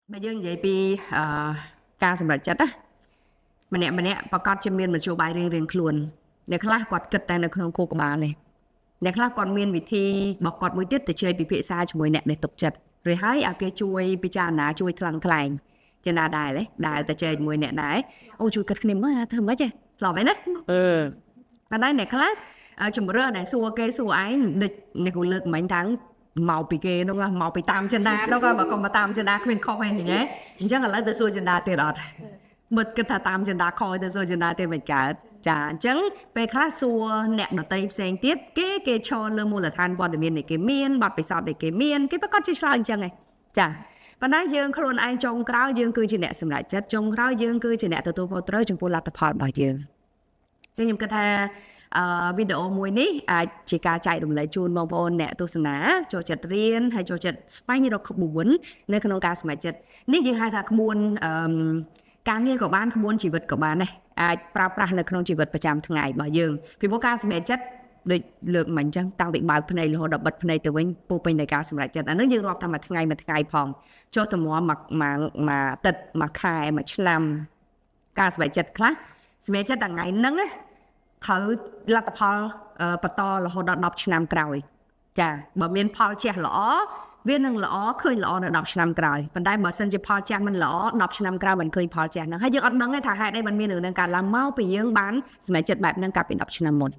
Bây giờ vậy vì ca sầm rạch chất á mình nèประกอบจะមានមធ្យោបាយរៀងខ្លួនអ្នកខ្លះគាត់គិតតែនៅក្នុងគោលក្បាលនេះអ្នកខ្លះគាត់មានវិធីរបស់គាត់មួយទៀតទៅជួយពិភាក្សាជាមួយអ្នកដែលទុកចិត្តឬហើយឲ្យគេជួយពិចារណាជួយថ្លឹងថ្លែងជាណាដែរដែលតែជែកជាមួយអ្នកដែរអូជួយគិតគ្នាមើលធ្វើម៉េចទេឆ្លប់ហើយណាតែអ្នកខ្លះជំរឿដែលសួរគេសួរឯងដូចអ្នកគូលើកមិញថាមកពីគេនោះមកពីតាមចិន្តានោះក៏បើកុំមកតាមចិន្តាគ្មានខុសអីហ្នឹងអញ្ចឹងឥឡូវទៅសួរចិន្តាទៀតអត់មើលគិតថាតាមចិន្តាខុសទៅសួរចិន្តាទៀតមិនកើតចាអញ្ចឹងពេលខ្លះសួរអ្នកដតីផ្សេងទៀតគេឈរលើមូលដ្ឋានព័ត៌មានដែលគេមានបទពិសោធន៍ដែលគេមានគេប្រកាសជាឆ្លើយអញ្ចឹងឯងចាប៉ុន្តែយើងខ្លួនឯងចុងក្រោយយើងគឺជាអ្នកសម្រេចចិត្តចុងក្រោយយើងគឺជាអ្នកទទួលខុសត្រូវចំពោះលទ្ធផលរបស់យើងអញ្ចឹងខ្ញុំគិតថាវីដេអូមួយនេះអាចជាការចែករំលែកជូនបងប្អូនអ្នកទស្សនាចូលចិត្តរៀនហើយចូលចិត្តស្វែងរកក្បួននៅក្នុងការសម្រេចចិត្តនេះយើងហៅថាក្បួនការងារក៏បានក្បួនជីវិតក៏បានដែរអាចប្រើប្រាស់នៅក្នុងជីវិតប្រចាំថ្ងៃរបស់យើងពីព្រោះការសម្រេចចិត្តដូចលើកមិញអញ្ចឹងតាំងពីបើកភ្នែករហូតដល់បិទភ្នែកទៅវិញពោពេញដោយការសម្រេចចិត្តអានោះយើងរាប់ថាមួយថ្ងៃផងចុះតម្រាំមួយអាទិត្យមួយខែមួយឆ្នាំការសម្រេចចិត្តខ្លះសម្រេចចិត្តថ្ងៃហ្នឹងណាត្រូវលទ្ធផលបន្តរហូតដល់10ឆ្នាំក្រោយចាបើមានផលជះល្អវានឹងល្អឃើញល្អនៅ10ឆ្នាំក្រោយប៉ុន្តែបើសិនជាផលជះមិនល្អ10ឆ្នាំក្រោយមិនឃើញផលជះហ្នឹងហើយយើងអត់ដឹងទេថាហេតុអីបានមានរឿងហ្នឹងកើតឡើងមកពីយើងបានសម្រេចចិត្តបែបហ្នឹងកាលពី10ឆ្នាំមុន